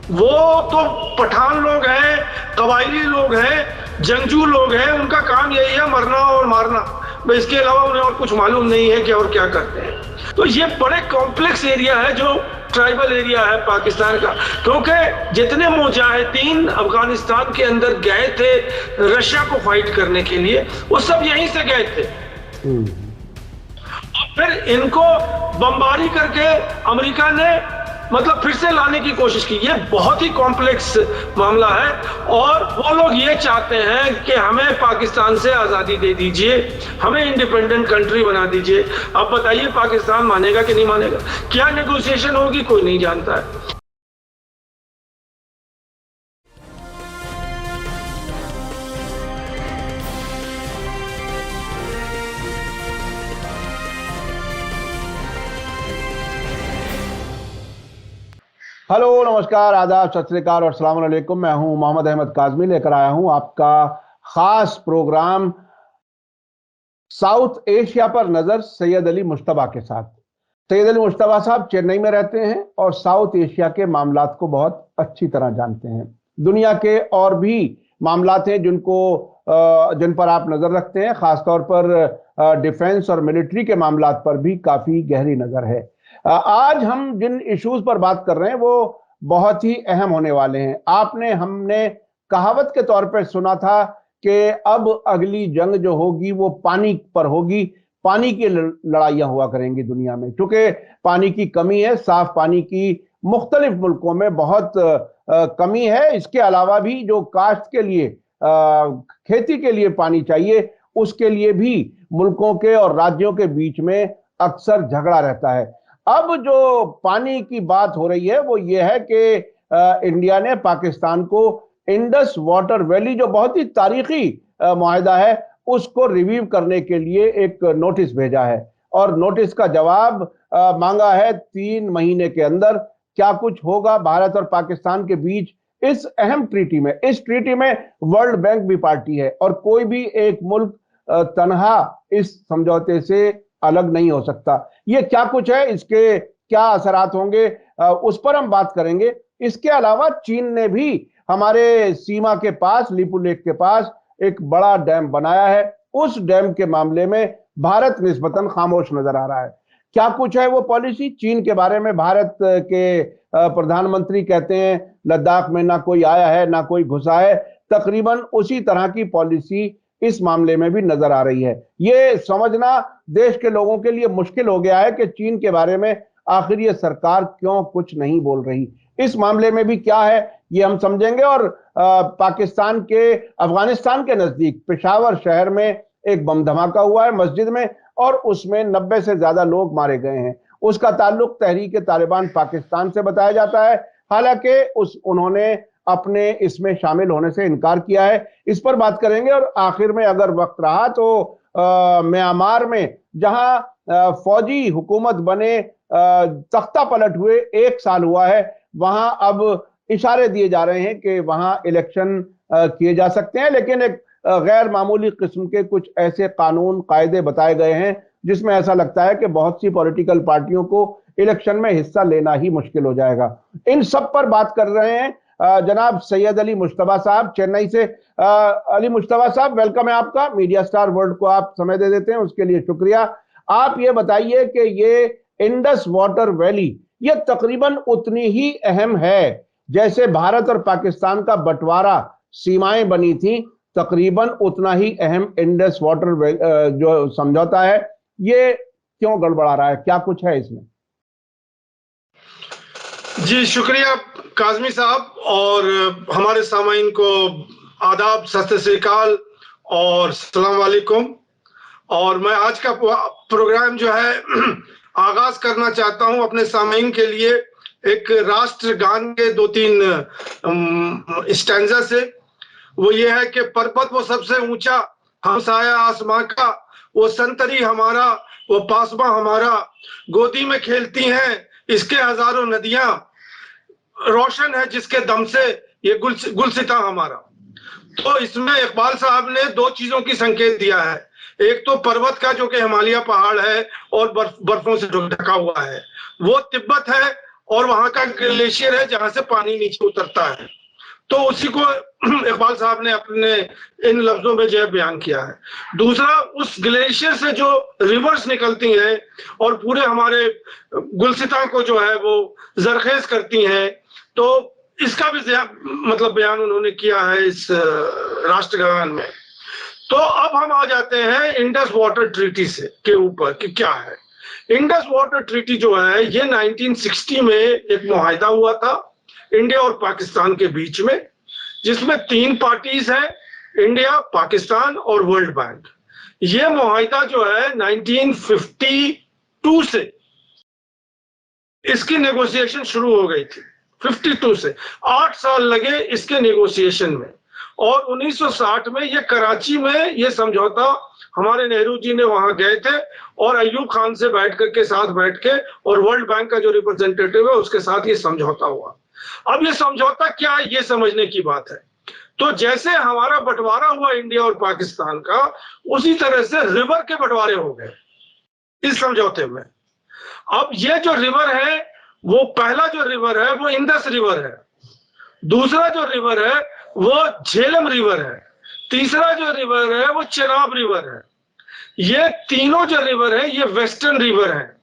वो तो पठान लोग हैं, कबायली लोग हैं, जंगजू लोग हैं, उनका काम यही है मरना और मारना, बस इसके अलावा उन्हें और कुछ मालूम नहीं है कि और क्या करते हैं। तो ये बड़े कॉम्प्लेक्स एरिया है जो ट्राइबल एरिया है पाकिस्तान का, क्योंकि जितने मुजाहिदीन अफगानिस्तान के अंदर गए थे रशिया को फाइट करने के लिए, वो सब यहीं से गए थे। फिर इनको बमबारी करके अमेरिका ने मतलब फिर से लाने की कोशिश की। ये बहुत ही कॉम्प्लेक्स मामला है और वो लोग ये चाहते हैं कि हमें पाकिस्तान से आज़ादी दे दीजिए, हमें इंडिपेंडेंट कंट्री बना दीजिए। अब बताइए पाकिस्तान मानेगा कि नहीं मानेगा? क्या नेगोशिएशन होगी कोई नहीं जानता है। हेलो, नमस्कार, आदाब, सत श्री अकाल और अस्सलाम वालेकुम। मैं हूं मोहम्मद अहमद काज़मी, लेकर आया हूं आपका खास प्रोग्राम साउथ एशिया पर नजर सैयद अली मुश्तबा के साथ। सैयद अली मुश्तबा साहब चेन्नई में रहते हैं और साउथ एशिया के मामलात को बहुत अच्छी तरह जानते हैं। दुनिया के और भी मामलात हैं जिन पर आप नजर रखते हैं, खासतौर पर डिफेंस और मिलिट्री के मामलात पर भी काफी गहरी नजर है। आज हम जिन इश्यूज पर बात कर रहे हैं वो बहुत ही अहम होने वाले हैं। हमने कहावत के तौर पर सुना था कि अब अगली जंग जो होगी वो पानी पर होगी, पानी की लड़ाइयां हुआ करेंगी दुनिया में, क्योंकि पानी की कमी है। साफ पानी की मुख्तलिफ मुल्कों में बहुत कमी है। इसके अलावा भी जो काश्त के लिए, खेती के लिए पानी चाहिए, उसके लिए भी मुल्कों के और राज्यों के बीच में अक्सर झगड़ा रहता है। अब जो पानी की बात हो रही है वो ये है कि इंडिया ने पाकिस्तान को इंडस वाटर वैली, जो बहुत ही तारीखी मुआहदा है, उसको रिव्यू करने के लिए एक नोटिस भेजा है और नोटिस का जवाब मांगा है 3 महीने के अंदर। क्या कुछ होगा भारत और पाकिस्तान के बीच इस अहम ट्रीटी में? इस ट्रीटी में वर्ल्ड बैंक भी पार्टी है और कोई भी एक मुल्क तनहा इस समझौते से अलग नहीं हो सकता। ये क्या कुछ है, इसके क्या असरात होंगे, उस पर हम बात करेंगे। इसके अलावा चीन ने भी हमारे सीमा के पास, लीपू लेक के पास एक बड़ा डैम बनाया है। उस डैम के मामले में भारत निस्बतन खामोश नजर आ रहा है। क्या कुछ है वो पॉलिसी? चीन के बारे में भारत के प्रधानमंत्री कहते हैं लद्दाख में ना कोई आया है ना कोई घुसा है। तकरीबन उसी तरह की पॉलिसी इस मामले में भी नजर आ रही है। ये समझना देश के लोगों के लिए मुश्किल हो गया है कि चीन के बारे में आखिर ये सरकार क्यों कुछ नहीं बोल रही। इस मामले में भी क्या है ये हम समझेंगे। और पाकिस्तान के अफगानिस्तान के नजदीक पेशावर शहर में एक बम धमाका हुआ है मस्जिद में और उसमें 90 से ज्यादा लोग मारे गए हैं। उसका ताल्लुक तहरीक तालिबान पाकिस्तान से बताया जाता है, हालांकि उन्होंने अपने इसमें शामिल होने से इनकार किया है। इस पर बात करेंगे। और आखिर में अगर वक्त रहा तो म्यांमार में जहां फौजी हुकूमत बने तख्ता पलट हुए 1 साल हुआ है, वहां अब इशारे दिए जा रहे हैं कि वहां इलेक्शन किए जा सकते हैं, लेकिन एक गैर मामूली किस्म के कुछ ऐसे कानून कायदे बताए गए हैं जिसमें ऐसा लगता है कि बहुत सी पॉलिटिकल पार्टियों को इलेक्शन में हिस्सा लेना ही मुश्किल हो जाएगा। इन सब पर बात कर रहे हैं जनाब सैयद अली मुश्तबा साहब चेन्नई से। अली मुश्तबा साहब, वेलकम है आपका। मीडिया स्टार वर्ल्ड को आप समय दे देते हैं, उसके लिए शुक्रिया। आप ये बताइए कि ये इंडस वाटर वैली ये तकरीबन उतनी ही अहम है जैसे भारत और पाकिस्तान का बंटवारा, सीमाएं बनी थी, तकरीबन उतना ही अहम इंडस वाटर जो समझौता है, ये क्यों गड़बड़ा रहा है? क्या कुछ है इसमें? जी शुक्रिया काज़मी साहब, और हमारे सामाईन को आदाब, सत श्री अकाल और अस्सलाम वालेकुम। और मैं आज का प्रोग्राम जो है आगाज करना चाहता हूं अपने सामाईन के लिए एक राष्ट्रगान के 2-3 स्टैंजा से। वो ये है कि पर्वत वो सबसे ऊंचा, हमसाया आसमां का, वो संतरी हमारा, वो पासबा हमारा, गोदी में खेलती हैं इसके हजारों नदियां, रोशन है जिसके दम से ये गुलसिता हमारा। तो इसमें इकबाल साहब ने 2 चीजों की संकेत दिया है। एक तो पर्वत का जो कि हिमालय पहाड़ है और बर्फों से ढका हुआ है, वो तिब्बत है, और वहां का ग्लेशियर है जहां से पानी नीचे उतरता है। तो उसी को इकबाल साहब ने अपने इन लफ्जों में जो है बयान किया है। दूसरा, उस ग्लेशियर से जो रिवर्स निकलती हैं और पूरे हमारे गुलसिता को जो है वो जरखेज करती हैं, तो इसका भी मतलब बयान उन्होंने किया है इस राष्ट्रगान में। तो अब हम आ जाते हैं इंडस वाटर ट्रीटी से के ऊपर कि क्या है इंडस वाटर ट्रीटी। जो है ये 1960 में एक मुआहिदा हुआ था इंडिया और पाकिस्तान के बीच में, जिसमें 3 पार्टीज हैं, इंडिया, पाकिस्तान और वर्ल्ड बैंक। ये मुआहिदा जो है 1952 से इसकी नेगोशिएशन शुरू हो गई थी। 52 से 8 साल लगे इसके नेगोशिएशन में, और 1960 में ये कराची में ये समझौता हमारे नेहरू जी ने वहां गए थे और अयूब खान से बैठ के और वर्ल्ड बैंक का जो रिप्रेजेंटेटिव है उसके साथ ये समझौता हुआ। अब ये समझौता क्या है ये समझने की बात है। तो जैसे हमारा बंटवारा हुआ इंडिया और पाकिस्तान का, उसी तरह से रिवर के बंटवारे हो गए इस समझौते में। अब ये जो रिवर है, वो पहला जो रिवर है वो इंडस रिवर है, दूसरा जो रिवर है वो झेलम रिवर है, तीसरा जो रिवर है वो चेनाब रिवर है। ये तीनों जो रिवर है ये वेस्टर्न रिवर है,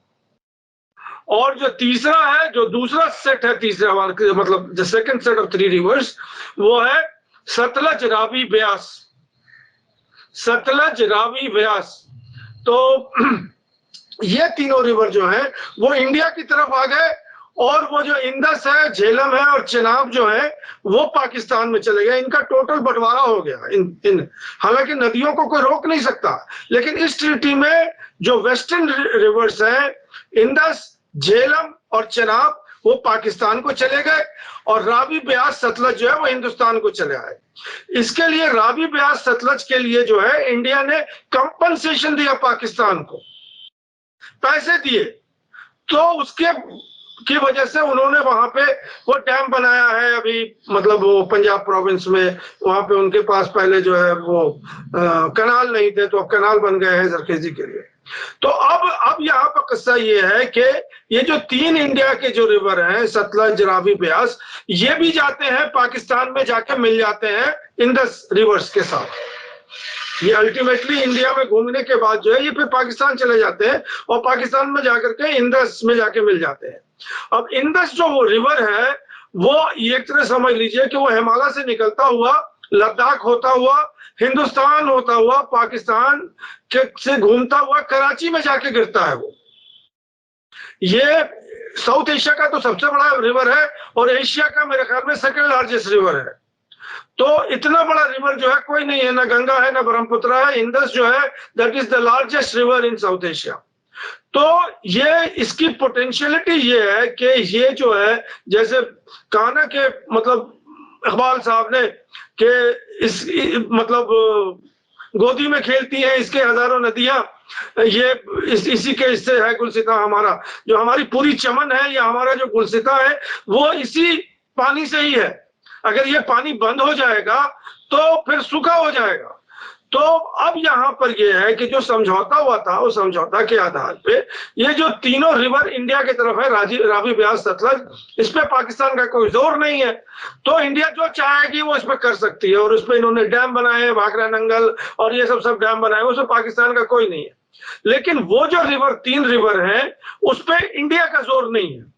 और जो तीसरा है, जो दूसरा सेट है, तीसरा मतलब the second set of 3 reverse, वो है सतलज रावी ब्यास। सतलज रावी ब्यास। तो ये तीनों रिवर जो है वो इंडिया की तरफ आ गए, और वो जो इंडस है, झेलम है और चेनाब जो है वो पाकिस्तान में चले गए। इनका टोटल बंटवारा हो गया। इन हालांकि नदियों को कोई रोक नहीं सकता, लेकिन इस ट्रीटी में जो वेस्टर्न रिवर्स है, इंडस, झेलम और चेनाब, वो पाकिस्तान को चले गए, और रावी ब्यास सतलज जो है वो हिंदुस्तान को चले आए। इसके लिए रावी ब्यास सतलज के लिए जो है इंडिया ने कंपनसेशन दिया पाकिस्तान को, पैसे दिए। तो उसके की वजह से उन्होंने वहां पे वो डैम बनाया है अभी, मतलब वो पंजाब प्रोविंस में, वहां पे उनके पास पहले जो है वो कनाल नहीं थे, तो अब कनाल बन गए हैं जरखेजी के लिए। तो अब यहाँ पर किस्सा ये है कि ये जो 3 इंडिया के जो रिवर हैं, सतलज, रावी, ब्यास, ये भी जाते हैं पाकिस्तान में, जाके मिल जाते हैं इंडस रिवर्स के साथ। ये अल्टीमेटली इंडिया में घूमने के बाद जो है ये फिर पाकिस्तान चले जाते हैं, और पाकिस्तान में जाकर के इंडस में जाके मिल जाते हैं। अब इंडस जो वो रिवर है, वो एक तरह समझ लीजिए कि वो हिमालय से निकलता हुआ, लद्दाख होता हुआ, हिंदुस्तान होता हुआ, पाकिस्तान से घूमता हुआ कराची में जाके गिरता है। वो ये साउथ एशिया का तो सबसे बड़ा रिवर है, और एशिया का मेरे ख्याल में सेकंड लार्जेस्ट रिवर है। तो इतना बड़ा रिवर जो है कोई नहीं है, ना गंगा है ना ब्रह्मपुत्र है। इंडस जो है that is the largest river in south Asia. तो ये इसकी पोटेंशियलिटी ये है कि ये जो है, जैसे कहा ना कि मतलब इकबाल साहब ने कि इस मतलब गोदी में खेलती हैं इसके हजारों नदियां, ये इसी के इससे है गुलसिता हमारा। जो हमारी पूरी चमन है या हमारा जो गुलसिता है वो इसी पानी से ही है। अगर ये पानी बंद हो जाएगा तो फिर सूखा हो जाएगा। तो अब यहाँ पर यह है कि जो समझौता हुआ था, उस समझौता के आधार पे ये जो तीनों रिवर इंडिया की तरफ है, रावी, ब्यास, सतलज, इस पे पाकिस्तान का कोई जोर नहीं है। तो इंडिया जो चाहेगी वो इस पे कर सकती है, और इस पे इन्होंने डैम बनाए, भाखरा नंगल और ये सब डैम बनाए, उसमें पाकिस्तान का कोई नहीं है। लेकिन वो जो रिवर, 3 रिवर हैं, उस पर इंडिया का जोर नहीं है।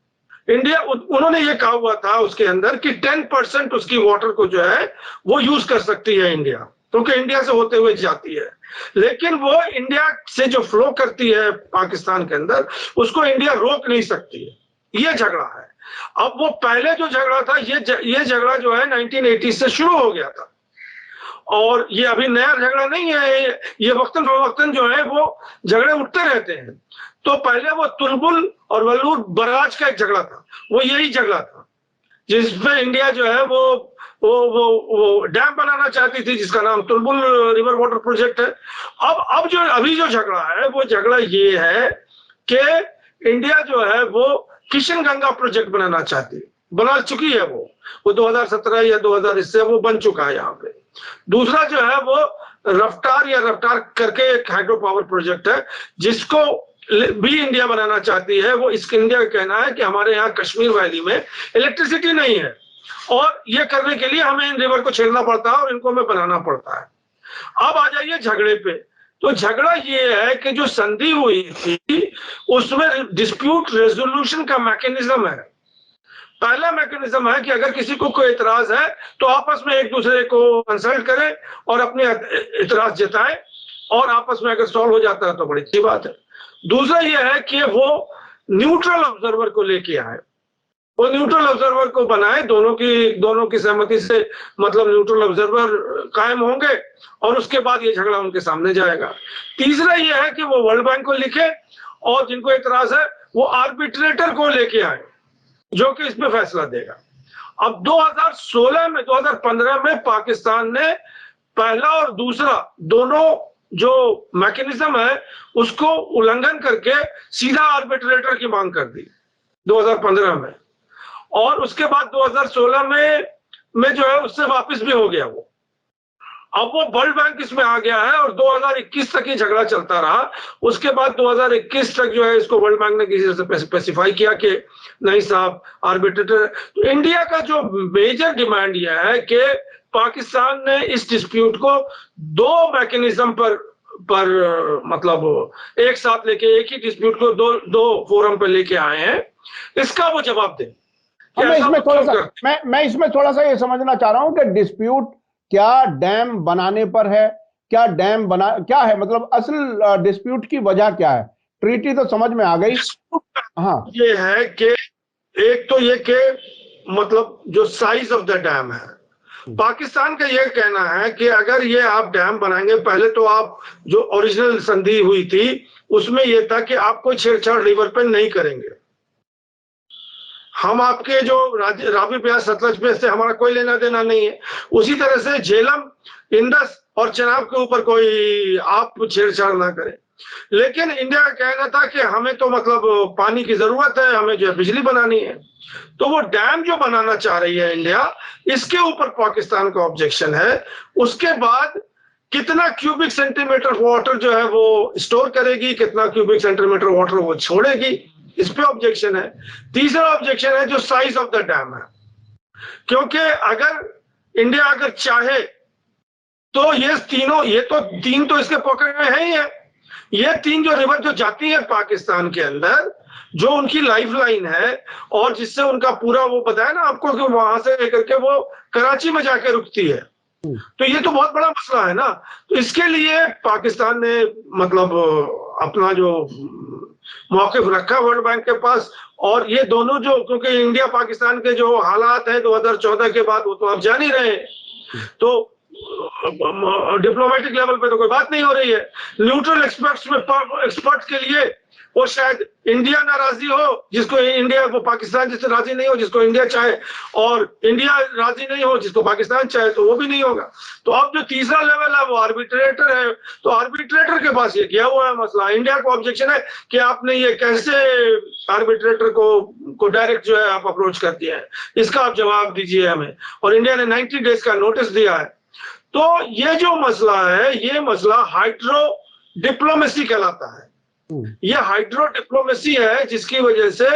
इंडिया, उन्होंने ये कहा हुआ था उसके अंदर कि 10% उसकी वाटर को जो है वो यूज कर सकती है इंडिया, क्योंकि इंडिया से होते हुए जाती है। लेकिन वो इंडिया से जो फ्लो करती है पाकिस्तान के अंदर, उसको इंडिया रोक नहीं सकती है। ये झगड़ा है। अब वो पहले जो झगड़ा था, ये झगड़ा जो है 1980 से शुरू हो गया था, और ये अभी नया झगड़ा नहीं है। ये वक्तन फवक्तन जो है वो झगड़े उठते रहते हैं। तो पहले वो तुलबुल और वल्लूर बराज का एक झगड़ा था, वो यही झगड़ा था, जिसमें इंडिया जो है वो डैम बनाना चाहती थी, जिसका नाम तुलबुल रिवर वाटर प्रोजेक्ट है। अब जो अभी जो झगड़ा है, वो झगड़ा ये है कि इंडिया जो है वो किशन गंगा प्रोजेक्ट बनाना चाहती है, बना चुकी है वो 2017 या 2000 इससे वो बन चुका है यहाँ पे। दूसरा जो है वो रफ्तार करके एक हाइड्रो पावर प्रोजेक्ट है, जिसको भी इंडिया बनाना चाहती है, वो इस इंडिया का कहना है कि हमारे यहाँ कश्मीर वैली में इलेक्ट्रिसिटी नहीं है और ये करने के लिए हमें इन रिवर को छेड़ना पड़ता है और इनको हमें बनाना पड़ता है। अब आ जाइए झगड़े पे। तो झगड़ा ये है कि जो संधि हुई थी उसमें डिस्प्यूट रेजोल्यूशन का मैकेनिज्म है। पहला मैकेनिज्म है कि अगर किसी को कोई इतराज है तो आपस में एक दूसरे को कंसल्ट करें और अपने इतराज जताएं और आपस में अगर सॉल्व हो जाता है तो बड़ी अच्छी बात है। दूसरा यह है कि वो न्यूट्रल ऑब्जर्वर को लेके आए, वो न्यूट्रल ऑब्जर्वर को बनाए, दोनों की सहमति से मतलब न्यूट्रल ऑब्जर्वर कायम होंगे और उसके बाद ये झगड़ा उनके सामने जाएगा। तीसरा यह है कि वो वर्ल्ड बैंक को लिखे और जिनको इतराज है वो आर्बिट्रेटर को लेके आए जो कि इसमें फैसला देगा। अब 2015 में पाकिस्तान ने पहला और दूसरा दोनों जो मैकेनिज्म है उसको उल्लंघन करके सीधा आर्बिट्रेटर की मांग कर दी 2015 में, और उसके बाद 2016 में जो है उससे वापस भी हो गया वो। अब वो वर्ल्ड बैंक इसमें आ गया है और 2021 तक ये झगड़ा चलता रहा। उसके बाद 2021 तक जो है इसको वर्ल्ड बैंक ने किसी से स्पेसिफाई किया कि नहीं साहब आर्बिट्रेटर। तो इंडिया का जो मेजर डिमांड यह है कि पाकिस्तान ने इस डिस्प्यूट को दो मैकेनिज्म पर मतलब एक साथ लेके एक ही डिस्प्यूट को दो फोरम पे लेके आए हैं, इसका वो जवाब दें। मैं इसमें थोड़ा सा ये समझना चाह रहा हूं कि डिस्प्यूट क्या डैम बनाने पर है, क्या है, मतलब असल डिस्प्यूट की वजह क्या है? ट्रीटी तो समझ में आ गई। हाँ, ये है कि एक तो ये कि मतलब जो साइज ऑफ द डैम है, पाकिस्तान का ये कहना है कि अगर ये आप डैम बनाएंगे, पहले तो आप जो ओरिजिनल संधि हुई थी उसमें यह था कि आप कोई छेड़छाड़ रिवर पे नहीं करेंगे, हम आपके जो रावी ब्यास सतलज में से हमारा कोई लेना देना नहीं है। उसी तरह से झेलम, इंडस और चनाब के ऊपर कोई आप छेड़छाड़ ना करें। लेकिन इंडिया का कहना था कि हमें तो मतलब पानी की जरूरत है, हमें जो है बिजली बनानी है। तो वो डैम जो बनाना चाह रही है इंडिया, इसके ऊपर पाकिस्तान का ऑब्जेक्शन है। उसके बाद कितना क्यूबिक सेंटीमीटर वाटर जो है वो स्टोर करेगी, कितना क्यूबिक सेंटीमीटर वाटर वो छोड़ेगी, इस पे ऑब्जेक्शन है। तीसरा ऑब्जेक्शन है जो साइज ऑफ द डैम है, क्योंकि अगर इंडिया चाहे तो ये तीन तो इसके पॉकेट में है ही है। ये तीन जो रिवर जो जाती है पाकिस्तान के अंदर, जो उनकी लाइफ लाइन है और जिससे उनका पूरा वो बताया ना आपको कि वहां से लेकर के वो कराची में जाके रुकती है, तो ये तो बहुत बड़ा मसला है ना। तो इसके लिए पाकिस्तान ने मतलब अपना जो मौक़िफ़ रखा वर्ल्ड बैंक के पास, और ये दोनों जो, क्योंकि इंडिया पाकिस्तान के जो हालात हैं 2014 के बाद वो तो आप जान ही रहे हैं, तो डिप्लोमेटिक लेवल पे तो कोई बात नहीं हो रही है। न्यूट्रल एक्सपर्ट के लिए वो शायद इंडिया नाराजी हो जिसको इंडिया, वो पाकिस्तान जिससे राजी नहीं हो जिसको इंडिया चाहे, और इंडिया राजी नहीं हो जिसको पाकिस्तान चाहे, तो वो भी नहीं होगा। तो अब जो तीसरा लेवल है वो आर्बिट्रेटर है। तो आर्बिट्रेटर के पास ये किया हुआ है मसला। इंडिया को ऑब्जेक्शन है कि आपने ये कैसे आर्बिट्रेटर को डायरेक्ट जो है आप अप्रोच कर दिया है, इसका आप जवाब दीजिए हमें। और इंडिया ने 90 डेज का नोटिस दिया है। तो ये जो मसला है, ये मसला हाइड्रो डिप्लोमेसी कहलाता है। ये हाइड्रो डिप्लोमेसी है जिसकी वजह से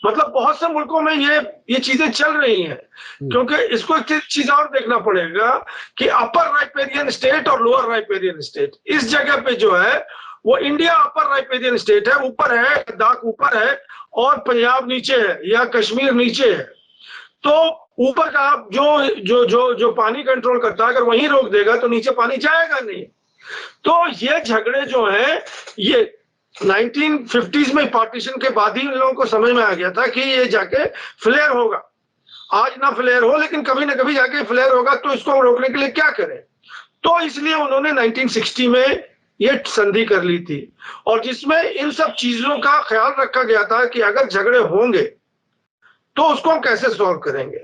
मतलब बहुत से मुल्कों में ये चीजें चल रही हैं, क्योंकि इसको एक चीज और देखना पड़ेगा कि अपर राइपेरियन स्टेट और लोअर राइपेरियन स्टेट, इस जगह पे जो है वो इंडिया अपर राइपेरियन स्टेट है, ऊपर है, लद्दाख ऊपर है और पंजाब नीचे है या कश्मीर नीचे है। तो ऊपर का आप जो पानी कंट्रोल करता है, अगर वहीं रोक देगा तो नीचे पानी जाएगा नहीं। तो ये झगड़े जो हैं, ये 1950s में पार्टीशन के बाद ही इन लोगों को समझ में आ गया था कि ये जाके फ्लेयर होगा। आज ना फ्लेयर हो लेकिन कभी ना कभी जाके फ्लेयर होगा, तो इसको रोकने के लिए क्या करें। तो इसलिए उन्होंने 1960 में ये संधि कर ली थी, और जिसमें इन सब चीजों का ख्याल रखा गया था कि अगर झगड़े होंगे तो उसको हम कैसे सॉल्व करेंगे।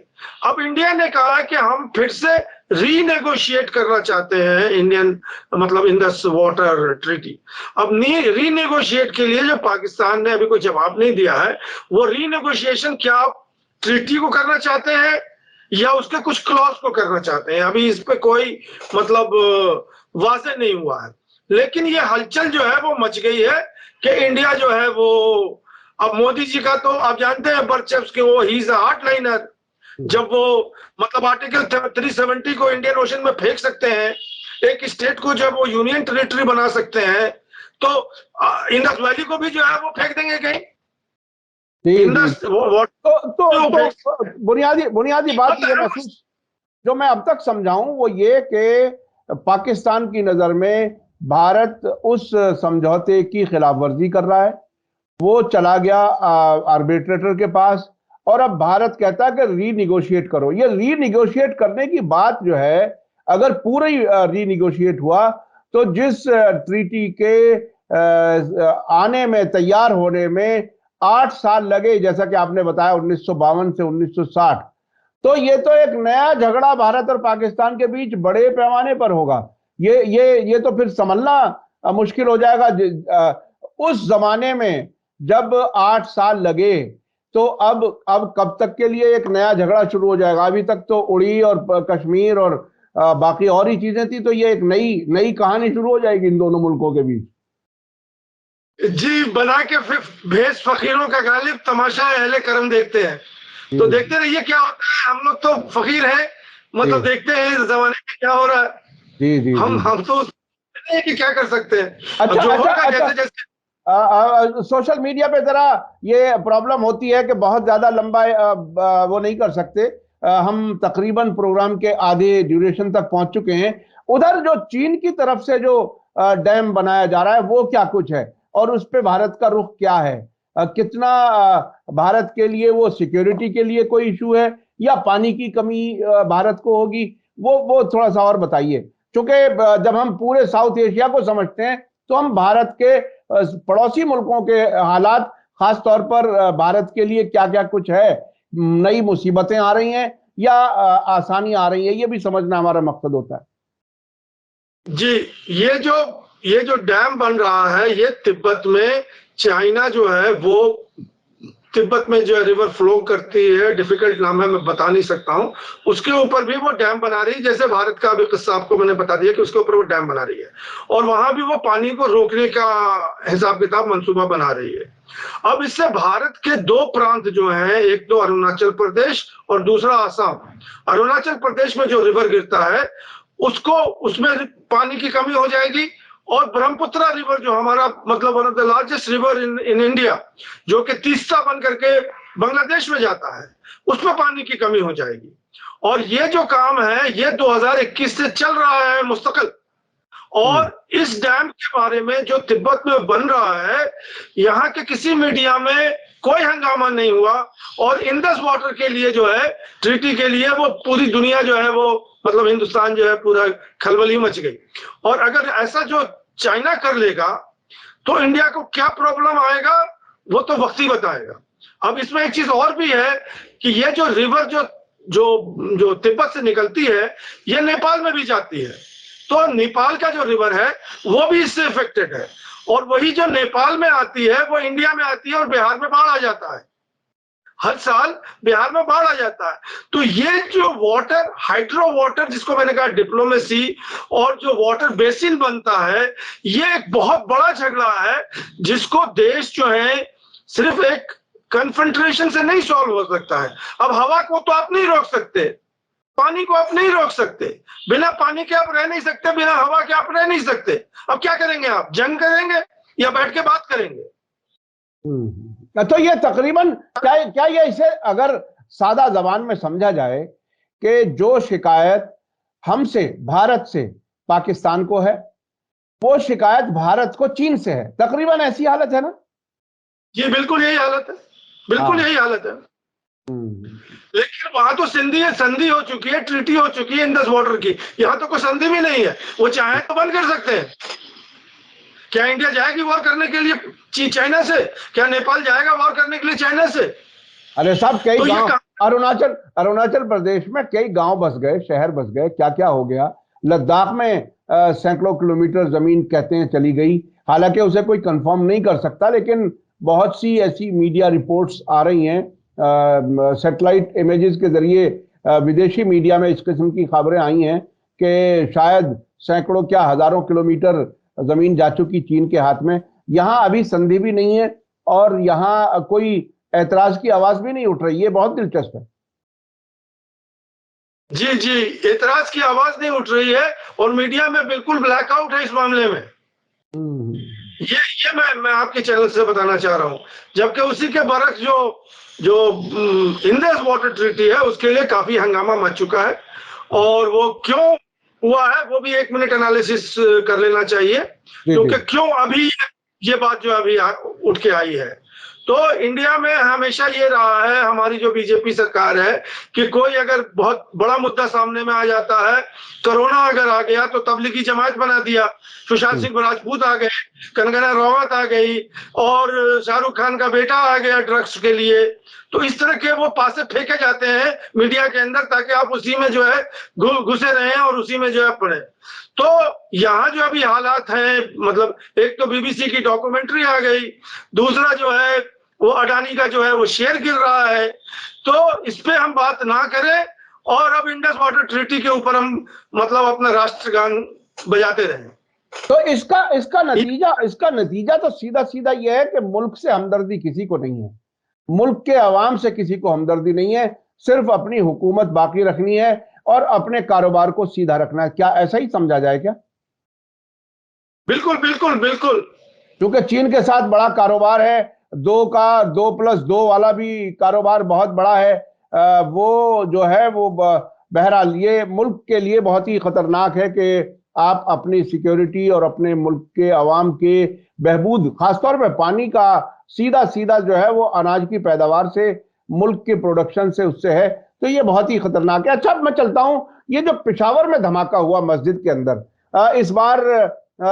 अब इंडिया ने कहा कि हम फिर से रीनेगोशिएट करना चाहते हैं इंडियन मतलब इंडस वाटर ट्रीटी। अब रीनेगोशिएट के लिए जो पाकिस्तान ने अभी कोई जवाब नहीं दिया है, वो रीनेगोशिएशन क्या आप ट्रीटी को करना चाहते हैं या उसके कुछ क्लॉज को करना चाहते हैं, अभी इस पे कोई मतलब वाज़ेह नहीं हुआ है। लेकिन ये हलचल जो है वो मच गई है कि इंडिया जो है वो, अब मोदी जी का तो आप जानते हैं बर्चस्प के वो ही इज अ हार्डलाइनर। जब वो मतलब आर्टिकल 370 को इंडियन ओशन में फेंक सकते हैं, एक स्टेट को जब वो यूनियन टेरिटरी बना सकते हैं, तो इंडस वैली को भी जो है वो फेंक देंगे कहीं। इंडस तो बुनियादी बात ये महसूस जो मैं अब तक समझाऊं वो ये कि पाकिस्तान की नजर में भारत उस समझौते की खिलाफ वर्जी कर रहा है। वो चला गया आर्बिट्रेटर के पास और अब भारत कहता है कि रीनिगोशिएट करो। ये रीनिगोशिएट करने की बात जो है, अगर पूरा ही रीनिगोशिएट हुआ तो जिस ट्रीटी के आने में, तैयार होने में 8 साल लगे, जैसा कि आपने बताया 1952 से 1960, तो ये तो एक नया झगड़ा भारत और पाकिस्तान के बीच बड़े पैमाने पर होगा। ये तो फिर संभलना मुश्किल हो जाएगा। उस जमाने में जब 8 साल लगे, तो अब कब तक के लिए एक नया झगड़ा शुरू हो जाएगा? अभी तक तो उड़ी और कश्मीर और बाकी और ही चीजें थी, तो ये एक नई कहानी शुरू हो जाएगी इन दोनों मुल्कों के बीच। जी, बना के भेष फकीरों का गालिब, तमाशा अहले करम देखते हैं। तो देखते रहिए क्या होता है। हम लोग तो फकीर हैं, मतलब देखते हैं इस जमाने में क्या हो रहा है। जी हम तो कि क्या कर सकते हैं। सोशल मीडिया पे जरा ये प्रॉब्लम होती है कि बहुत ज्यादा लंबा वो नहीं कर सकते। हम तकरीबन प्रोग्राम के आधे ड्यूरेशन तक पहुंच चुके हैं। उधर जो चीन की तरफ से जो डैम बनाया जा रहा है वो क्या कुछ है और उस पे भारत का रुख क्या है? कितना भारत के लिए वो सिक्योरिटी के लिए कोई इशू है या पानी की कमी भारत को होगी? वो थोड़ा सा और बताइए, क्योंकि जब हम पूरे साउथ एशिया को समझते हैं तो हम भारत के पड़ोसी मुल्कों के हालात, खास तौर पर भारत के लिए क्या क्या कुछ है, नई मुसीबतें आ रही हैं या आसानी आ रही है, ये भी समझना हमारा मकसद होता है। जी, ये जो डैम बन रहा है, ये तिब्बत में, चाइना जो है वो तिब्बत में जो रिवर फ्लो करती है, डिफिकल्ट नाम है, मैं बता नहीं सकता हूँ, उसके ऊपर भी वो डैम बना रही है। जैसे भारत का अभी किस्सा आपको मैंने बता दिया कि उसके ऊपर वो डैम बना रही है और वहां भी वो पानी को रोकने का हिसाब किताब मंसूबा बना रही है। अब इससे भारत के 2 प्रांत जो हैं, एक तो अरुणाचल प्रदेश और दूसरा आसाम। अरुणाचल प्रदेश में जो रिवर गिरता है उसमें पानी की कमी हो जाएगी और ब्रह्मपुत्र रिवर जो हमारा मतलब one of the largest river in India, जो कि तीस्ता बन करके बांग्लादेश में जाता है, उसमें पानी की कमी हो जाएगी। और ये जो काम है ये 2021 से चल रहा है मुस्तकिल। और इस डैम के बारे में जो तिब्बत में बन रहा है, यहाँ के किसी मीडिया में कोई हंगामा नहीं हुआ और इंडस वाटर के लिए जो है, ट्रीटी के लिए, वो पूरी दुनिया जो है वो मतलब हिंदुस्तान जो है पूरा खलबली मच गई। और अगर ऐसा जो चाइना कर लेगा तो इंडिया को क्या प्रॉब्लम आएगा वो तो वक्त ही बताएगा। अब इसमें एक चीज और भी है कि ये जो रिवर जो तिब्बत से निकलती है, ये नेपाल में भी जाती है। तो नेपाल का जो रिवर है वो भी इससे इफेक्टेड है और वही जो नेपाल में आती है वो इंडिया में आती है और बिहार में बाढ़ आ जाता है। हर साल बिहार में बाढ़ आ जाता है। तो ये जो वाटर, हाइड्रो वाटर जिसको मैंने कहा डिप्लोमेसी, और जो वाटर बेसिन बनता है, ये एक बहुत बड़ा झगड़ा है जिसको देश जो है सिर्फ एक कन्फेडरेशन से नहीं सॉल्व हो सकता है। अब हवा को तो आप नहीं रोक सकते, पानी को आप नहीं रोक सकते, बिना पानी के आप रह नहीं सकते, बिना हवा के आप रह नहीं सकते। अब क्या करेंगे आप? जंग करेंगे या बैठ के बात करेंगे? तो ये तकरीबन क्या ये इसे अगर सादा जबान में समझा जाए कि जो शिकायत हमसे, भारत से पाकिस्तान को है, वो शिकायत भारत को चीन से है, तकरीबन ऐसी हालत है ना? जी बिल्कुल यही हालत है, बिल्कुल यही हालत है। लेकिन वहां तो संधि हो चुकी है, ट्रीटी हो चुकी है इंडस वाटर की। यहाँ तो कोई संधि भी नहीं है, वो चाहे तो बंद कर सकते हैं। क्या इंडिया जाएगी वॉर करने के लिए चाइना से? क्या नेपाल जाएगा वॉर करने के लिए चाइना से? अरे साहब, कई तो गांव अरुणाचल प्रदेश में कई गांव बस गए, शहर बस गए, क्या क्या हो गया। लद्दाख में सैकड़ों किलोमीटर जमीन कहते हैं चली गई, हालांकि उसे कोई कंफर्म नहीं कर सकता, लेकिन बहुत सी ऐसी मीडिया रिपोर्ट्स आ रही हैं, सैटेलाइट इमेजेस के जरिए विदेशी मीडिया में इस किस्म की खबरें आई हैं कि शायद सैकड़ों क्या हजारों किलोमीटर जमीन जा चुकी चीन के हाथ में। यहाँ अभी संधि भी नहीं है और यहाँ कोई ऐतराज की आवाज भी नहीं उठ रही। ये बहुत दिलचस्प है। जी जी, ऐतराज की आवाज नहीं उठ रही है और मीडिया में बिल्कुल ब्लैकआउट है इस मामले में। ये मैं आपके चैनल से बताना चाह रहा हूं। जबकि उसी के बरक्स जो जो इंडस वाटर ट्रीटी है उसके लिए काफी हंगामा मच चुका है और वो क्यों हुआ है वो भी 1 मिनट एनालिसिस कर लेना चाहिए, क्योंकि क्यों अभी ये बात जो अभी उठ के आई है। तो इंडिया में हमेशा ये रहा है, हमारी जो बीजेपी सरकार है, कि कोई अगर बहुत बड़ा मुद्दा सामने में आ जाता है, कोरोना अगर आ गया तो तबलीगी जमात बना दिया, सुशांत सिंह राजपूत आ गए, कंगना रनौत आ गई और शाहरुख खान का बेटा आ गया ड्रग्स के लिए। तो इस तरह के वो पासे फेंके जाते हैं मीडिया के अंदर ताकि आप उसी में जो है घुसे रहें और उसी में जो है पढ़े। तो यहाँ जो अभी हालात हैं, मतलब एक तो बीबीसी की डॉक्यूमेंट्री आ गई, दूसरा जो है वो अडानी का जो है वो शेयर गिर रहा है। तो इस पे हम बात ना करें और अब इंडस वाटर ट्रीटी के ऊपर हम मतलब अपना राष्ट्रगान बजाते रहें। तो इसका नतीजा तो सीधा सीधा यह है कि मुल्क से हमदर्दी किसी को नहीं है, मुल्क के अवाम से किसी को हमदर्दी नहीं है, सिर्फ अपनी हुकूमत बाकी रखनी है और अपने कारोबार को सीधा रखना है। क्या ऐसा ही समझा जाए क्या? बिल्कुल बिल्कुल बिल्कुल। क्योंकि चीन के साथ बड़ा कारोबार है, 2+2 वाला भी कारोबार बहुत बड़ा है। वो जो है वो बहरहाल ये मुल्क के लिए बहुत ही खतरनाक है कि आप अपनी सिक्योरिटी और अपने मुल्क के अवाम के बहबूद, खासतौर पे पानी का सीधा सीधा जो है वो अनाज की पैदावार से, मुल्क के प्रोडक्शन से, उससे है। तो ये बहुत ही खतरनाक है। अच्छा, मैं चलता हूं, ये जो पेशावर में धमाका हुआ मस्जिद के अंदर, इस बार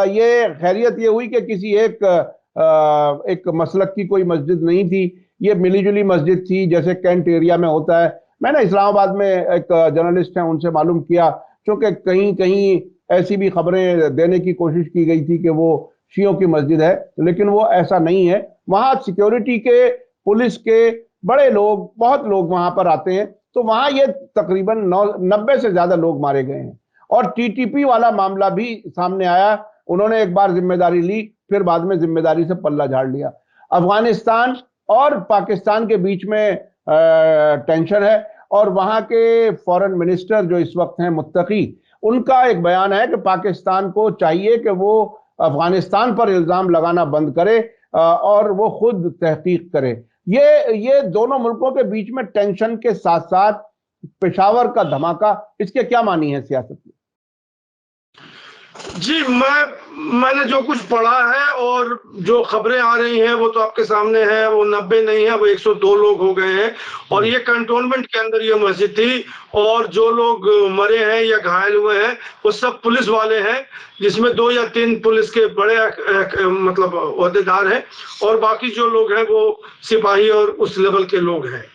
ये खैरियत ये हुई कि किसी एक मसलक की कोई मस्जिद नहीं थी, ये मिलीजुली मस्जिद थी जैसे कैंट एरिया में होता है। मैंने इस्लामाबाद में एक जर्नलिस्ट हैं उनसे मालूम किया, क्योंकि कहीं कहीं ऐसी भी खबरें देने की कोशिश की गई थी कि वो शियों की मस्जिद है, लेकिन वो ऐसा नहीं है। वहां सिक्योरिटी के, पुलिस के बड़े लोग, बहुत लोग वहां पर आते हैं। तो वहां ये तकरीबन 90 से ज्यादा लोग मारे गए हैं और टीटीपी वाला मामला भी सामने आया। उन्होंने एक बार जिम्मेदारी ली, फिर बाद में जिम्मेदारी से पल्ला झाड़ लिया। अफगानिस्तान और पाकिस्तान के बीच में टेंशन है और वहां के फॉरेन मिनिस्टर जो इस वक्त हैं मुत्तकी, उनका एक बयान है कि पाकिस्तान को चाहिए कि वो अफगानिस्तान पर इल्जाम लगाना बंद करे और वो खुद तहकीक करे। ये दोनों मुल्कों के बीच में टेंशन के साथ साथ पेशावर का धमाका, इसके क्या मानी है सियासत में? जी, मैंने जो कुछ पढ़ा है और जो खबरें आ रही हैं वो तो आपके सामने है। वो 90 नहीं है, वो 102 लोग हो गए हैं और ये कंटोनमेंट के अंदर ये मस्जिद थी और जो लोग मरे हैं या घायल हुए हैं वो सब पुलिस वाले हैं, जिसमें 2 या 3 पुलिस के बड़े मतलब ओहदेदार हैं और बाकी जो लोग हैं वो सिपाही और उस लेवल के लोग हैं।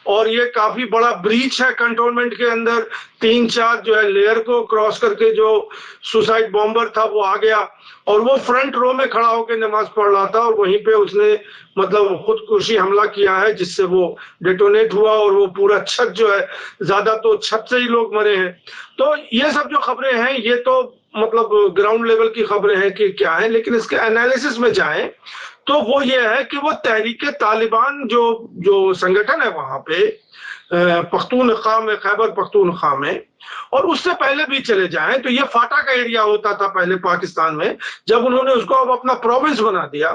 और ये काफी बड़ा ब्रीच है कंटोनमेंट के अंदर। 3-4 जो है लेयर को क्रॉस करके जो सुसाइड बॉम्बर था वो आ गया और वो फ्रंट रो में खड़ा होकर नमाज पढ़ रहा था और वहीं पे उसने मतलब खुदकुशी हमला किया है, जिससे वो डेटोनेट हुआ और वो पूरा छत जो है, ज्यादा तो छत से ही लोग मरे हैं। तो ये सब जो खबरें हैं ये तो मतलब ग्राउंड लेवल की खबरें हैं कि क्या है, लेकिन इसके एनालिसिस में जाएं तो वो ये है कि वो तहरीके तालिबान जो संगठन है वहां पे पख्तूनख्वा में, खैबर पख्तूनख्वा में, और उससे पहले भी चले जाएं तो ये फाटा का एरिया होता था पहले पाकिस्तान में, जब उन्होंने उसको अब अपना प्रोविंस बना दिया।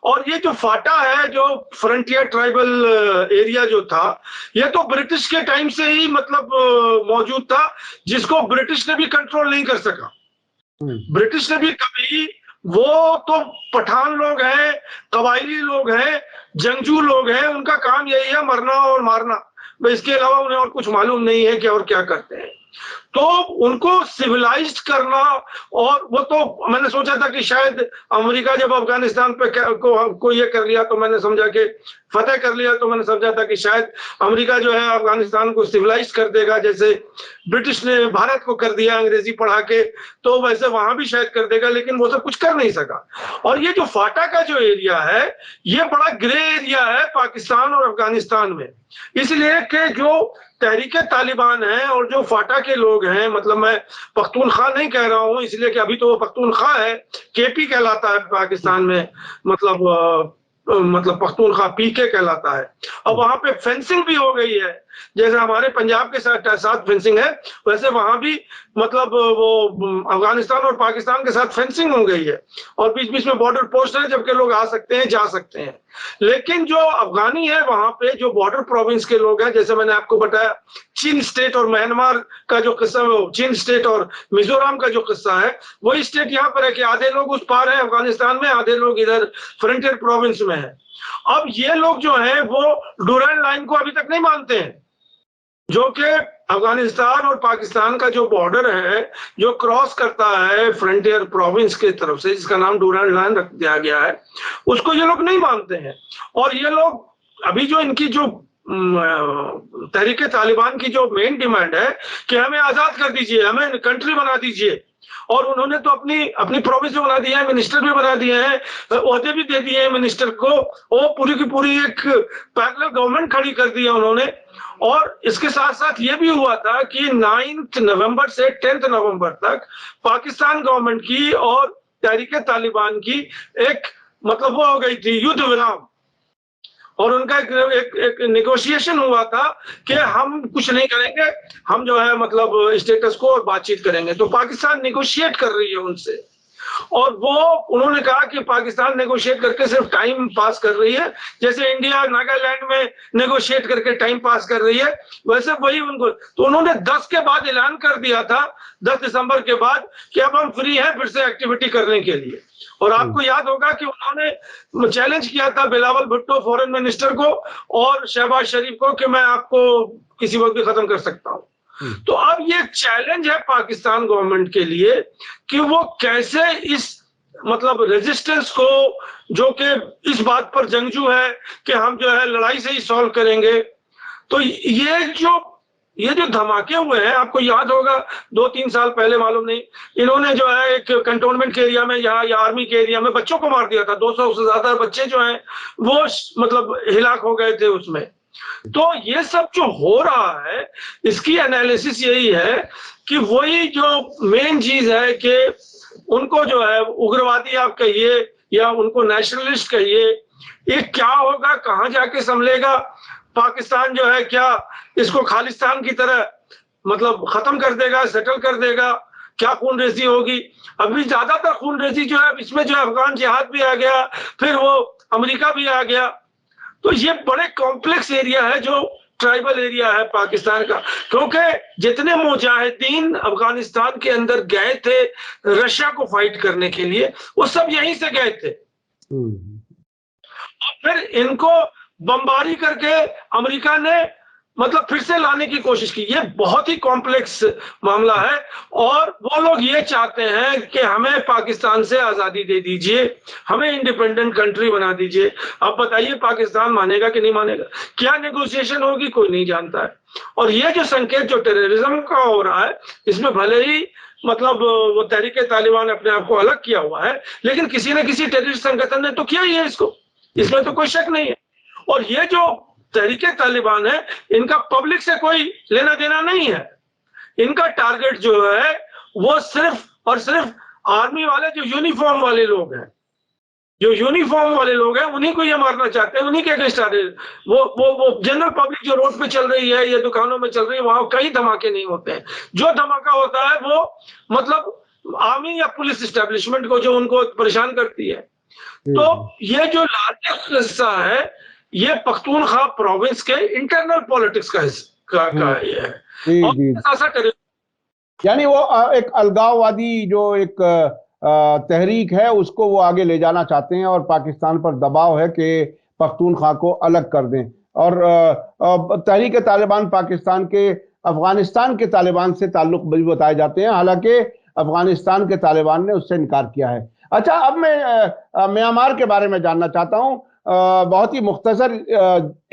और ये जो फाटा है, जो फ्रंटियर ट्राइबल एरिया जो था, ये तो ब्रिटिश के टाइम से ही मतलब मौजूद था, जिसको ब्रिटिश ने भी कंट्रोल नहीं कर सका। ब्रिटिश ने भी कभी, वो तो पठान लोग हैं, कबायली लोग हैं, जंगजू लोग हैं, उनका काम यही है मरना और मारना, इसके अलावा उन्हें और कुछ मालूम नहीं है कि और क्या करते हैं। तो उनको सिविलाइज्ड करना, और वो तो मैंने सोचा था कि शायद अमेरिका जब अफगानिस्तान पे को ये कर लिया तो मैंने समझा कि फतेह कर लिया, तो मैंने समझा था कि शायद अमेरिका जो है अफगानिस्तान को सिविलाइज कर देगा, जैसे ब्रिटिश ने भारत को कर दिया अंग्रेजी पढ़ा के, तो वैसे वहां भी शायद कर देगा, लेकिन वो सब कुछ कर नहीं सका। और ये जो फाटा का जो एरिया है, ये बड़ा ग्रे एरिया है पाकिस्तान और अफगानिस्तान में, इसलिए कि जो तहरीके तालिबान है और जो फाटा के लोग लोग हैं, मतलब मैं पख्तूनख्वा नहीं कह रहा हूँ इसलिए कि अभी तो वो पख्तूनख्वा है, केपी कहलाता है पाकिस्तान में, मतलब पख्तूनख्वा पीके कहलाता है। अब वहां पे फेंसिंग भी हो गई है, जैसे हमारे पंजाब के साथ फेंसिंग है, वैसे वहां भी मतलब वो अफगानिस्तान और पाकिस्तान के साथ फेंसिंग हो गई है, और बीच बीच में बॉर्डर पोस्ट है जबकि लोग आ सकते हैं, जा सकते हैं। लेकिन जो अफगानी है वहां पे, जो बॉर्डर प्रोविंस के लोग हैं, जैसे मैंने आपको बताया चीन स्टेट और म्यांमार का जो किस्सा है, चीन स्टेट और मिजोरम का जो किस्सा है, वही स्टेट यहाँ पर है कि आधे लोग उस पार है अफगानिस्तान में, आधे लोग इधर फ्रंटियर प्रोविंस में है। अब ये लोग जो है वो डुरैंड लाइन को अभी तक नहीं मानते हैं, जो कि अफगानिस्तान और पाकिस्तान का जो बॉर्डर है, जो क्रॉस करता है फ्रंटियर प्रोविंस की तरफ से, जिसका नाम डुरैंड लाइन रख दिया गया है, उसको ये लोग नहीं मानते हैं। और ये लोग अभी जो इनकी जो तहरीके तालिबान की जो मेन डिमांड है कि हमें आजाद कर दीजिए, हमें कंट्री बना दीजिए, और उन्होंने तो अपनी प्रोविंस भी बना दिया है, मिनिस्टर भी बना दिए हैं, ओहदे भी दे दिए हैं मिनिस्टर को, वो पूरी की पूरी एक पैरेलल गवर्नमेंट खड़ी कर दी है उन्होंने। और इसके साथ साथ ये भी हुआ था कि 9 नवंबर से 10 नवंबर तक पाकिस्तान गवर्नमेंट की और तहरीके तालिबान की एक मतलब वो हो गई थी युद्ध विराम, और उनका एक नेगोशिएशन हुआ था कि हम कुछ नहीं करेंगे, हम जो है मतलब स्टेटस को और बातचीत करेंगे। तो पाकिस्तान नेगोशिएट कर रही है उनसे, और वो उन्होंने कहा कि पाकिस्तान नेगोशिएट करके सिर्फ टाइम पास कर रही है, जैसे इंडिया नागालैंड में नेगोशिएट करके टाइम पास कर रही है, वैसे वही उनको। तो उन्होंने 10 के बाद ऐलान कर दिया था, 10 दिसंबर के बाद, कि अब हम फ्री हैं फिर से एक्टिविटी करने के लिए। और आपको याद होगा कि उन्होंने चैलेंज किया था बिलावल भुट्टो फॉरेन मिनिस्टर को और शहबाज शरीफ को कि मैं आपको किसी वक्त भी खत्म कर सकता हूं। तो अब ये चैलेंज है पाकिस्तान गवर्नमेंट के लिए कि वो कैसे इस मतलब रेजिस्टेंस को, जो कि इस बात पर जंगजू है कि हम जो है लड़ाई से ही सॉल्व करेंगे। तो ये जो धमाके हुए हैं, आपको याद होगा 2-3 साल पहले, मालूम नहीं, इन्होंने जो है एक कंटोनमेंट के एरिया में या आर्मी के एरिया में बच्चों को मार दिया था। 200 से ज्यादा बच्चे जो हैं वो मतलब हिलाक हो गए थे उसमें। तो ये सब जो हो रहा है, इसकी एनालिसिस यही है कि वही जो मेन चीज है कि उनको जो है उग्रवादी आप कहिए या उनको नेशनलिस्ट कहिए, ये क्या होगा, कहां जाके संभलेगा, पाकिस्तान जो है क्या इसको खालिस्तान की तरह मतलब खत्म कर देगा, सेटल कर देगा, क्या खून रेजी होगी। अभी ज्यादातर खून रेजी जो है इसमें जो अफगान जिहाद भी आ गया, फिर वो अमेरिका भी आ गया। तो ये बड़े कॉम्प्लेक्स एरिया है, जो ट्राइबल एरिया है पाकिस्तान का, क्योंकि जितने मुजाहिदीन अफगानिस्तान के अंदर गए थे रशिया को फाइट करने के लिए, वो सब यहीं से गए थे। और फिर इनको बमबारी करके अमेरिका ने मतलब फिर से लाने की कोशिश की। ये बहुत ही कॉम्प्लेक्स मामला है, और वो लोग ये चाहते हैं कि हमें पाकिस्तान से आजादी दे दीजिए, हमें इंडिपेंडेंट कंट्री बना दीजिए। अब बताइए पाकिस्तान मानेगा कि नहीं मानेगा, क्या नेगोशिएशन होगी, कोई नहीं जानता है। और ये जो संकेत जो टेररिज्म का हो रहा है, इसमें भले ही मतलब वो तहरीके तालिबान अपने आप को अलग किया हुआ है, लेकिन किसी न किसी टेररिस्ट संगठन ने तो किया ही है इसको, इसमें तो कोई शक नहीं है। और ये जो तहरीके तालिबान है, इनका पब्लिक से कोई लेना देना नहीं है। इनका टारगेट जो है वो सिर्फ और सिर्फ आर्मी वाले जो यूनिफॉर्म वाले लोग हैं, उन्हीं को ये मारना चाहते हैं, उन्हीं के अगेंस्ट आ रहे हैं। वो जनरल पब्लिक जो रोड पे चल रही है, ये दुकानों में चल रही है, वहां कहीं धमाके नहीं होते हैं। जो धमाका होता है वो मतलब आर्मी या पुलिस एस्टेब्लिशमेंट को, जो उनको परेशान करती है। तो ये जो लार्जेस्ट हिस्सा है, ये पख्तूनख्वा प्रोविंस के इंटरनल पॉलिटिक्स का हिस्सा ये है। यानी वो एक अलगाववादी जो एक तहरीक है, उसको वो आगे ले जाना चाहते हैं, और पाकिस्तान पर दबाव है कि पख्तूनख्वा को अलग कर दें। और तहरीक तालिबान पाकिस्तान के अफगानिस्तान के तालिबान से ताल्लुक भी बताए जाते हैं, हालांकि अफगानिस्तान के तालिबान ने उससे इनकार किया है। अच्छा, अब मैं म्यांमार के बारे में जानना चाहता हूं। बहुत ही मुख्तसर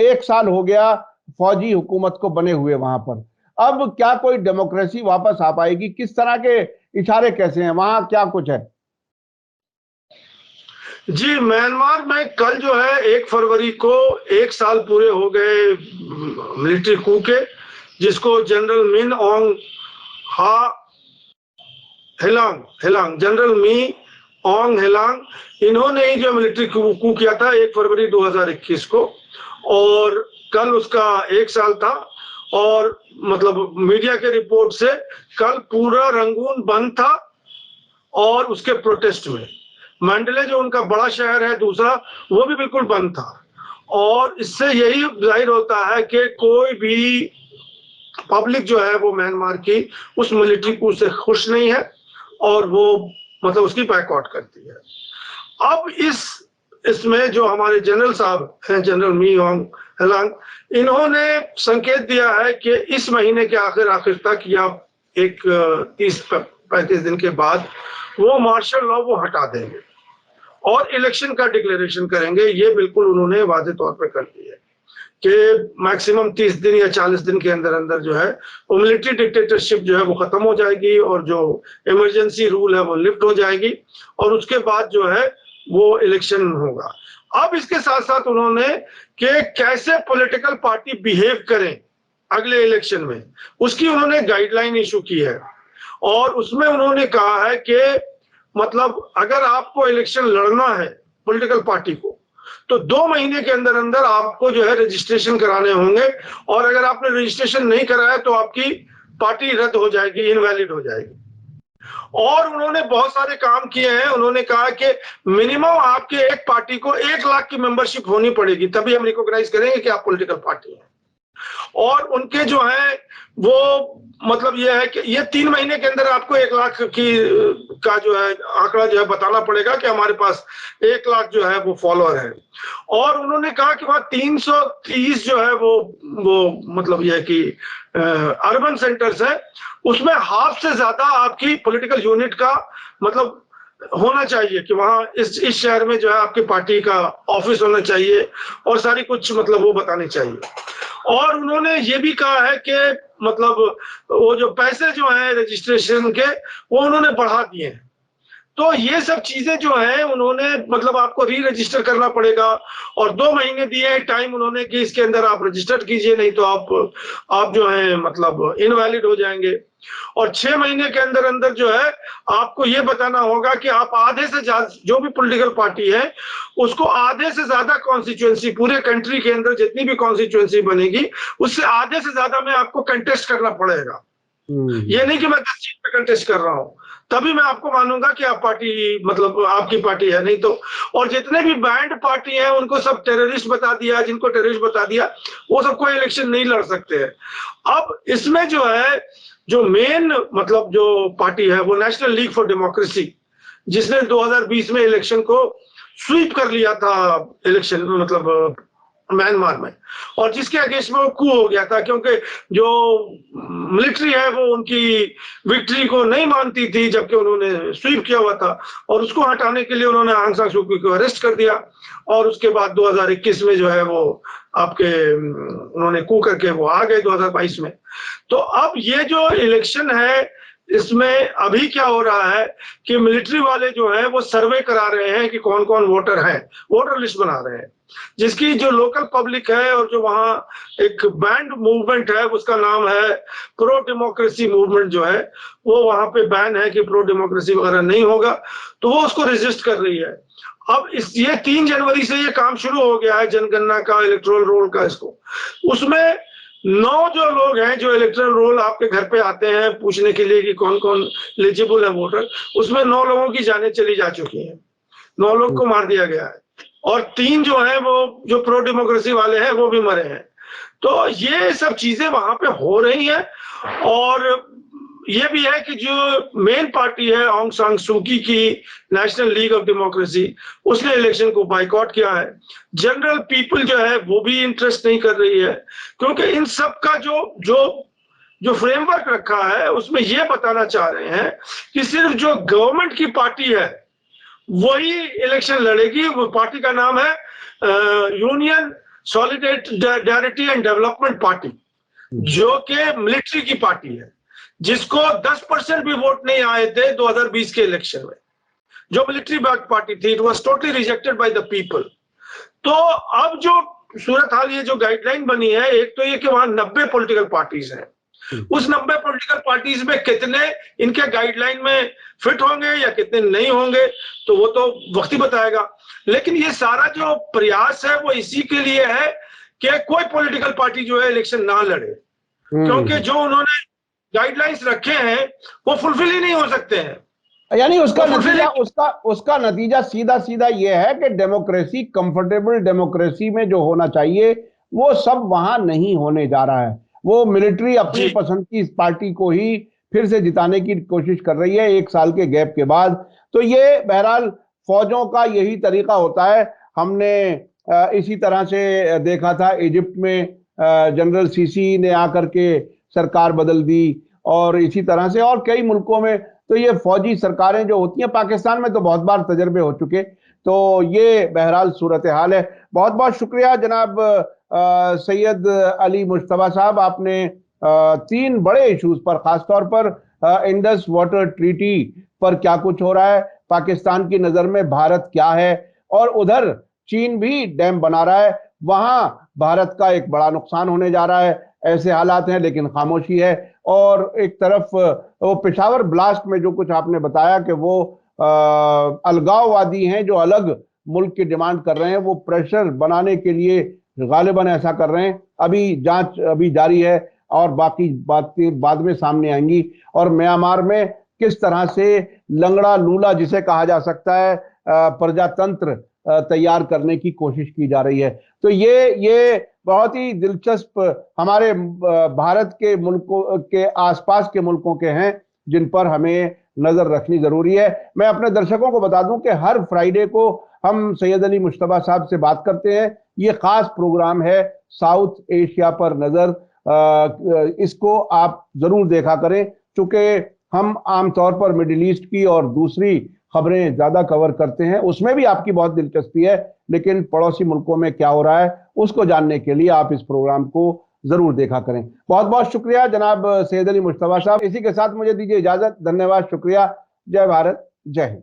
1 साल हो गया फौजी हुकूमत को बने हुए वहां पर। अब क्या कोई डेमोक्रेसी वापस आ पाएगी? किस तरह के इशारे कैसे हैं वहां, क्या कुछ है? जी, म्यांमार में कल जो है 1 फरवरी को 1 साल पूरे हो गए मिलिट्री कू के, जिसको जनरल मिन ऑन्ग हेलांग, जनरल मी ओंग हेलांग, इन्होंने ही जो मिलिट्री कू किया था 1 फरवरी 2021 को, और कल उसका 1 साल था। और मतलब मीडिया के रिपोर्ट से कल पूरा रंगून बंद था और उसके प्रोटेस्ट में मंडले जो उनका बड़ा शहर है दूसरा, वो भी बिल्कुल बंद था। और इससे यही जाहिर होता है कि कोई भी पब्लिक जो है वो म्यांमार की उस मिलिट्री कू से खुश नहीं है और वो मतलब उसकी बैकआउट करती है। अब इसमें जो हमारे जनरल साहब हैं, जनरल मी ओंग हेलांग, इन्होंने संकेत दिया है कि इस महीने के आखिर तक या एक 30-35 दिन के बाद वो मार्शल लॉ वो हटा देंगे और इलेक्शन का डिक्लेरेशन करेंगे। ये बिल्कुल उन्होंने वादे तौर पे कर दिया है कि मैक्सिमम 30 दिन या 40 दिन के अंदर अंदर जो है वो मिलिट्री डिक्टेटरशिप जो है वो खत्म हो जाएगी और जो इमरजेंसी रूल है वो लिफ्ट हो जाएगी और उसके बाद जो है वो इलेक्शन होगा। अब इसके साथ साथ उन्होंने कि कैसे पॉलिटिकल पार्टी बिहेव करें अगले इलेक्शन में, उसकी उन्होंने गाइडलाइन इशू की है। और उसमें उन्होंने कहा है कि मतलब अगर आपको इलेक्शन लड़ना है पॉलिटिकल पार्टी को, तो 2 महीने के अंदर अंदर आपको जो है रजिस्ट्रेशन कराने होंगे, और अगर आपने रजिस्ट्रेशन नहीं कराया तो आपकी पार्टी रद्द हो जाएगी, इनवैलिड हो जाएगी। और उन्होंने बहुत सारे काम किए हैं। उन्होंने कहा कि मिनिमम आपके एक पार्टी को 1 लाख की मेंबरशिप होनी पड़ेगी, तभी हम रिकॉग्नाइज करेंगे कि आप पॉलिटिकल पार्टी हैं। और उनके जो है वो मतलब ये है कि ये 3 महीने के अंदर आपको 1 लाख का जो है आंकड़ा जो है बताना पड़ेगा कि हमारे पास 1 लाख जो है वो फॉलोअर है। और उन्होंने कहा कि वहां 330 जो है वो मतलब ये है कि अर्बन सेंटर्स है, उसमें हाफ से ज्यादा आपकी पॉलिटिकल यूनिट का मतलब होना चाहिए कि वहां इस शहर में जो है आपकी पार्टी का ऑफिस होना चाहिए और सारी कुछ मतलब वो बतानी चाहिए। और उन्होंने ये भी कहा है कि मतलब वो जो पैसे जो हैं रजिस्ट्रेशन के वो उन्होंने बढ़ा दिए हैं। तो ये सब चीजें जो हैं उन्होंने मतलब आपको री रजिस्टर करना पड़ेगा, और 2 महीने दिए हैं टाइम उन्होंने कि इसके अंदर आप रजिस्टर कीजिए, नहीं तो आप जो है मतलब इनवैलिड हो जाएंगे। और 6 महीने के अंदर अंदर जो है आपको ये बताना होगा कि आप आधे से ज्यादा जो भी पॉलिटिकल पार्टी है उसको आधे से ज्यादा कॉन्स्टिट्यूएंसी पूरे कंट्री के अंदर जितनी भी कॉन्स्टिट्यूएंसी बनेगी उससे आधे से ज्यादा में आपको कंटेस्ट करना पड़ेगा। ये नहीं कि मैं 10 सीट पे कंटेस्ट कर रहा हूं तभी मैं आपको मानूंगा कि आप पार्टी मतलब आपकी पार्टी है, नहीं तो। और जितने भी बैंड पार्टी हैं उनको सब टेररिस्ट बता दिया, जिनको टेररिस्ट बता दिया वो सब कोई इलेक्शन नहीं लड़ सकते हैं। अब इसमें जो है जो मेन मतलब जो पार्टी है वो नेशनल लीग फॉर डेमोक्रेसी, जिसने 2020 में इलेक्शन को स्वीप कर लिया था इलेक्शन मतलब म्यांमार में, और जिसके अगेंस्ट में वो कू हो गया था क्योंकि जो मिलिट्री है वो उनकी विक्ट्री को नहीं मानती थी जबकि उन्होंने स्वीप किया हुआ था, और उसको हटाने के लिए उन्होंने आंग सान सू की को अरेस्ट कर दिया। और उसके बाद 2021 में जो है वो आपके उन्होंने कू करके वो आ गए 2022 में। तो अब ये जो इलेक्शन है इसमें अभी क्या हो रहा है कि मिलिट्री वाले जो है वो सर्वे करा रहे हैं कि कौन कौन वोटर हैं, वोटर लिस्ट बना रहे हैं, जिसकी जो लोकल पब्लिक है और जो वहाँ एक बैंड मूवमेंट है उसका नाम है प्रो डेमोक्रेसी मूवमेंट जो है वो वहां पे बैन है कि प्रो डेमोक्रेसी वगैरह नहीं होगा, तो वो उसको रेजिस्ट कर रही है। अब ये 3 जनवरी से ये काम शुरू हो गया है जनगणना का, इलेक्टोरल रोल का। इसको उसमें 9 जो लोग हैं जो इलेक्टोरल रोल आपके घर पे आते हैं पूछने के लिए कि कौन कौन एलिजिबल है वोटर, उसमें 9 लोगों की जानें चली जा चुकी हैं, 9 लोग को मार दिया गया है, और 3 जो है वो जो प्रो डेमोक्रेसी वाले हैं वो भी मरे हैं। तो ये सब चीजें वहां पे हो रही हैं। और ये भी है कि जो मेन पार्टी है आंग सान सू की नेशनल लीग ऑफ डेमोक्रेसी, उसने इलेक्शन को बाइकआउट किया है। जनरल पीपल जो है वो भी इंटरेस्ट नहीं कर रही है, क्योंकि इन सब का जो फ्रेमवर्क रखा है उसमें ये बताना चाह रहे हैं कि सिर्फ जो गवर्नमेंट की पार्टी है वही इलेक्शन लड़ेगी। वो पार्टी का नाम है union solidarity and development party, जो कि मिलिट्री की पार्टी है, जिसको 10% भी वोट नहीं आए थे 2020 के इलेक्शन में, जो मिलिट्री बैक्ड पार्टी थी। It was totally rejected by the people. तो अब जो सूरत हाल ये जो गाइडलाइन बनी है, एक तो ये कि वहां 90 पॉलिटिकल पार्टीज हैं उस 90 पॉलिटिकल पार्टीज में कितने इनके गाइडलाइन में फिट होंगे या कितने नहीं होंगे तो वो तो वक्त ही बताएगा। लेकिन ये सारा जो प्रयास है वो इसी के लिए है कि कोई पॉलिटिकल पार्टी जो है इलेक्शन ना लड़े, क्योंकि जो उन्होंने गाइडलाइंस रखे हैं वो फुलफिल ही नहीं हो सकते हैं। यानी उसका नतीजा सीधा सीधा ये है कि डेमोक्रेसी, कंफर्टेबल डेमोक्रेसी में जो होना चाहिए वो सब वहां नहीं होने जा रहा है। वो मिलिट्री अपनी पसंद की इस पार्टी को ही फिर से जिताने की कोशिश कर रही है 1 साल के गैप के बाद। तो ये बहरहाल फौजों का यही तरीका होता है। हमने इसी तरह से देखा था इजिप्ट में, जनरल सीसी ने आकर के सरकार बदल दी, और इसी तरह से और कई मुल्कों में तो ये फौजी सरकारें जो होती हैं, पाकिस्तान में तो बहुत बार तजर्बे हो चुके। तो ये बहरहाल सूरत हाल है। बहुत बहुत शुक्रिया जनाब सैयद अली मुश्तबा साहब, आपने 3 बड़े इश्यूज पर, खासतौर पर इंडस वाटर ट्रीटी पर क्या कुछ हो रहा है, पाकिस्तान की नजर में भारत क्या है, और उधर चीन भी डैम बना रहा है, वहां भारत का एक बड़ा नुकसान होने जा रहा है। ऐसे हालात हैं लेकिन खामोशी है। और एक तरफ वो पेशावर ब्लास्ट में जो कुछ आपने बताया कि वो अलगाववादी हैं जो अलग मुल्क की डिमांड कर रहे हैं, वो प्रेशर बनाने के लिए गालिबन ऐसा कर रहे हैं। अभी जांच अभी जारी है और बाकी बातें बाद में सामने आएंगी। और म्यांमार में किस तरह से लंगड़ा लूला जिसे कहा जा सकता है प्रजातंत्र तैयार करने की कोशिश की जा रही है। तो ये बहुत ही दिलचस्प हमारे भारत के मुल्कों के आसपास के मुल्कों के हैं जिन पर हमें नजर रखनी जरूरी है। मैं अपने दर्शकों को बता दूं कि हर फ्राइडे को हम सैयद अली मुश्तबा साहब से बात करते हैं। ये खास प्रोग्राम है साउथ एशिया पर नजर, इसको आप जरूर देखा करें, चूंकि हम आमतौर पर मिडिल ईस्ट की और दूसरी खबरें ज्यादा कवर करते हैं, उसमें भी आपकी बहुत दिलचस्पी है, लेकिन पड़ोसी मुल्कों में क्या हो रहा है उसको जानने के लिए आप इस प्रोग्राम को जरूर देखा करें। बहुत बहुत शुक्रिया जनाब सैयद अली मुश्तबा साहब। इसी के साथ मुझे दीजिए इजाजत। धन्यवाद, शुक्रिया। जय भारत, जय हिंद।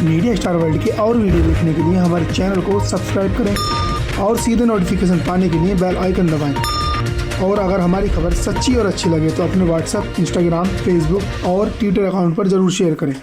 मीडिया स्टार वर्ल्ड के और वीडियो देखने के लिए हमारे चैनल को सब्सक्राइब करें और सीधे नोटिफिकेशन पाने के लिए बेल आइकन दबाएं। और अगर हमारी खबर सच्ची और अच्छी लगे तो अपने व्हाट्सएप, इंस्टाग्राम, फेसबुक और ट्विटर अकाउंट पर जरूर शेयर करें।